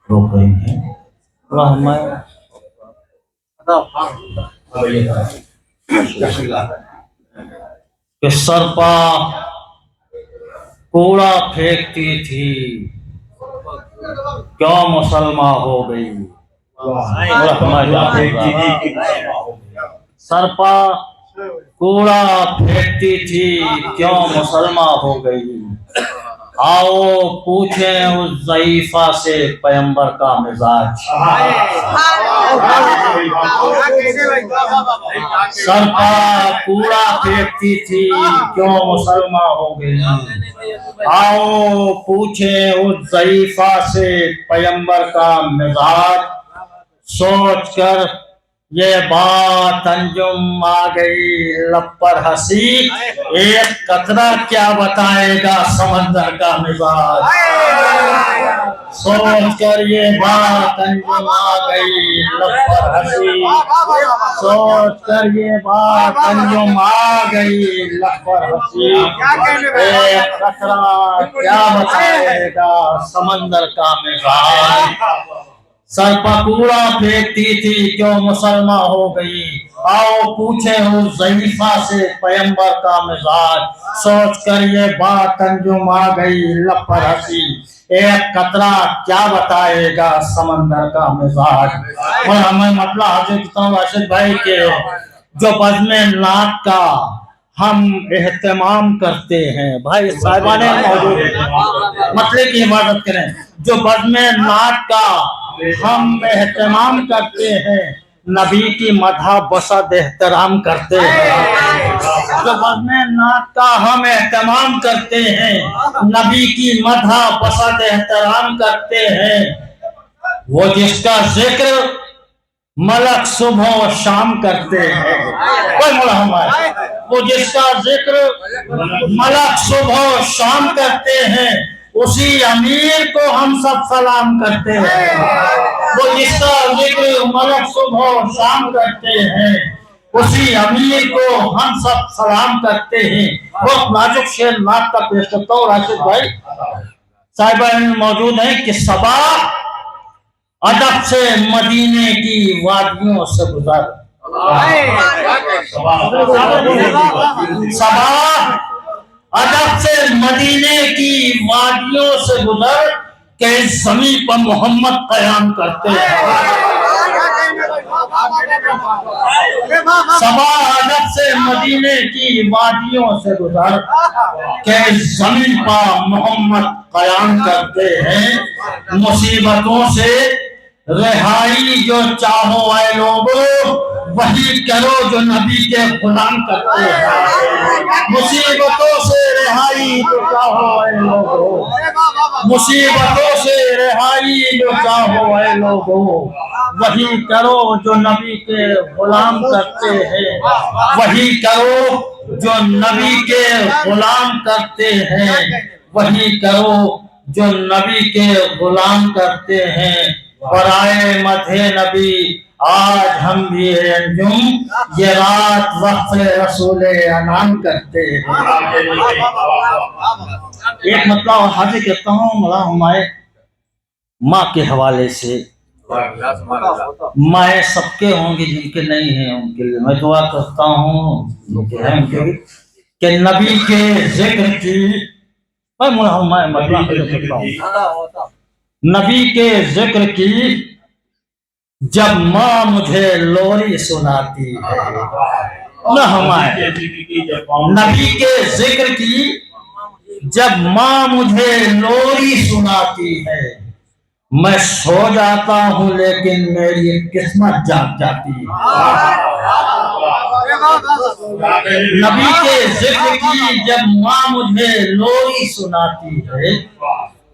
روک رہی ہیں کہ سرپا کوڑا پھینکتی تھی کیوں مسلمان ہو گئی. سرپا کوڑا پھینکتی تھی کیوں مسلمان ہو گئی. آؤ پوچھیں اس ضعیفہ سے پیغمبر کا مزاج. سرپا کوڑا پھینکتی تھی کیوں مسلمان ہو گئی. آؤ پوچھیں اس ضعیفہ سے پیغمبر کا مزاج. سوچ کر یہ بات انجم آ گئی لب پر ہنسی. ایک قطرہ کیا بتائے گا سمندر کا مزاج. سوچ کر یہ بات انجم آ گئی لب پر ہنسی. سوچ کر یہ بات انجم آ گئی لب پر ہنسی. ایک قطرہ کیا بتائے گا سمندر کا مزاج. سرپا کوڑا پھینکتی تھی کیوں مسلمان ہو گئی. آؤ پوچھیں اس ضعیفہ سے پیغمبر کا مزاج. سوچ کر یہ بات انجم آ گئی لب پر ہنسی. ایک قطرہ کیا بتائے گا سمندر کا مزاج. اور ہمیں مطلب حاضر کتنا راشد بھائی کے جو بزم نعت کا ہم اہتمام کرتے ہیں بھائی صاحبان موجود مطلب کی عبادت کریں. جو بزم نعت کا ہم اہتمام کرتے ہیں نبی کی مدح بسد احترام کرتے ہیں. جو بزم نعت کا ہم اہتمام کرتے ہیں نبی کی مدح بسد احترام کرتے ہیں. وہ جس کا ذکر ملک صبح و شام کرتے ہیں. وہ جس کا ذکر ملک صبح و شام کرتے ہیں اسی امیر کو ہم سب سلام کرتے ہیں. وہ جس کا ذکر ملک صبح و شام کرتے ہیں اسی امیر کو ہم سب سلام کرتے ہیں. بہت نازک شعر نعت کا پیش کرتا ہوں راشد بھائی صاحبان موجود ہیں کہ صبا ادب سے مدینے کی وادیوں سے گزر. صبا ادب سے مدینے کی وادیوں سے گزر کہ اس زمین پر محمد قیام کرتے ہیں. صبا ادب سے مدینے کی وادیوں سے گزر کہ اس زمین پر محمد قیام کرتے ہیں. مصیبتوں سے رہائی جو چاہو اے لوگو وہی کرو جو نبی کے غلام کرتے ہیں. مصیبتوں سے رہائی جو چاہو اے لوگو مصیبتوں سے رہائی جو چاہو اے لوگو وہی کرو جو نبی کے غلام کرتے ہیں. وہی کرو جو نبی کے غلام کرتے ہیں. وہی کرو جو نبی کے غلام کرتے ہیں. برائے مدح نبی آج ہم بھی انجم یہ رات وقت رسول انعام کرتے ہیں. ایک مطلب اور حاضر کہتا ہوں مولا ہمارے ماں کے حوالے سے. مائیں سب کے ہوں گے جن کے نہیں ہیں ان کے لیے میں دعا کرتا ہوں کہ نبی کے ذکر کی نبی کے ذکر کی جب ماں مجھے لوری سناتی ہے. نبی کے ذکر کی جب ماں مجھے لوری سناتی ہے میں سو جاتا ہوں لیکن میری قسمت جاگ جاتی ہے. نبی کے ذکر کی جب ماں مجھے لوری سناتی ہے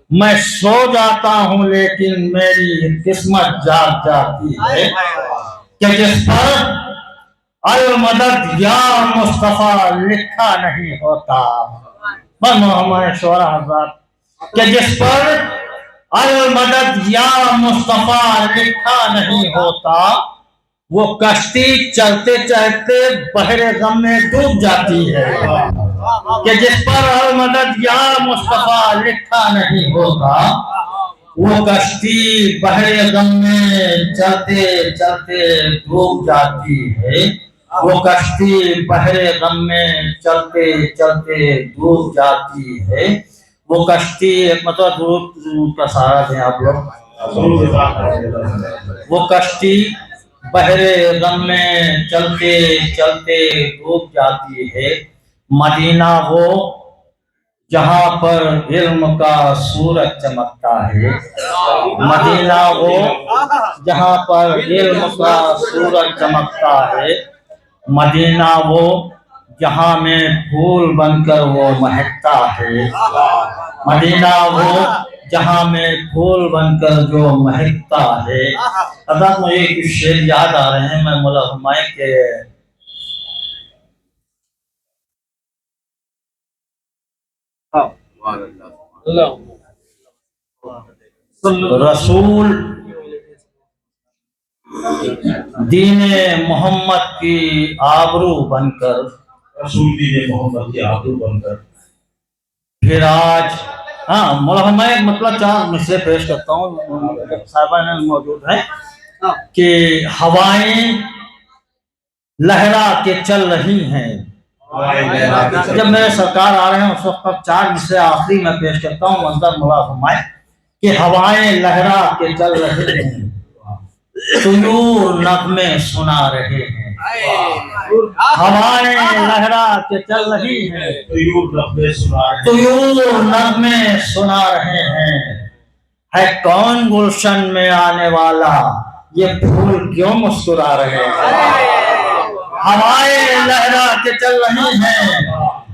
میں سو جاتا ہوں لیکن میری قسمت جاگ جاتی ہے. کہ جس پر المدد یا مصطفیٰ لکھا نہیں ہوتا ہمارے شعرا حضرات کہ جس پر المدد یا مصطفیٰ لکھا نہیں ہوتا وہ کشتی چلتے چلتے بحر غم میں ڈوب جاتی ہے. کہ جس پر المدد یا مصطفیٰ لکھا نہیں ہوتا وہ کشتی بحر غم میں چلتے چلتے ڈوب جاتی ہے، وہ کشتی بحر غم میں چلتے چلتے ڈوب جاتی ہے، وہ کشتی ایک مطلب درود کا سہارا دیں آپ لوگ. وہ کشتی بحر غم میں چلتے چلتے ڈوب جاتی ہے، مدینہ وہ جہاں پر علم کا سورج چمکتا ہے، مدینہ وہ جہاں پر علم کا سورج چمکتا ہے، مدینہ وہ جہاں میں پھول بن کر وہ مہکتا ہے، مدینہ وہ جہاں میں پھول بن کر جو مہکتا ہے. حضرت مجھے کچھ شعر یاد آ رہے ہیں، میں مولا ہمایوں کے رسول دین محمد کی آبرو بن کر، رسول دین محمد کی آبرو بن کر پھر آج مولا ہمایوں مطلب چار مصرے پیش کرتا ہوں، صاحبان موجود ہیں کہ ہوائیں لہرا کے چل رہی ہیں. جب میرے سرکار آ رہے ہیں اس وقت چار مصرے آخری میں پیش کرتا ہوں منظر مولا ہمایوں کہ ہوائیں لہرا کے چل رہے ہیں، طیور نغمے سنا رہے ہیں، ہوائیں لہرا کے چل رہی ہیں، طیور نغمے سنا رہے ہیں. ہے کون گلشن میں آنے والا، یہ پھول کیوں مسکرا رہے ہیں. ہوائیں لہرا کے چل رہی ہیں،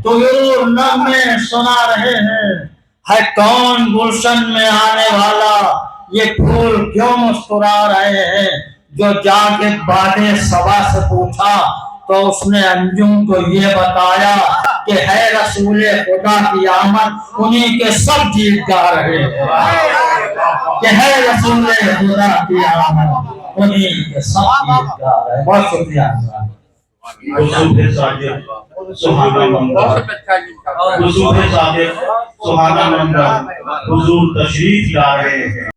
طیور نغمے سنا رہے ہیں، ہے کون گلشن میں آنے والا، یہ پھول کیوں مسکرا رہے ہیں. جو جا کے باد صبا سے پوچھا تو اس نے انجم کو یہ بتایا کہ ہے رسول خدا کی آمد، انہی کے سب گیت گا رہے ہیں. کہ ہے رسول خدا کی آمد، انہی کے سب گیت گا رہے ہیں. بہت شکریہ. حضور صادق سبحانہ منبر، حضور صادق سبحانہ منبر، حضور تشریف لا رہے ہیں.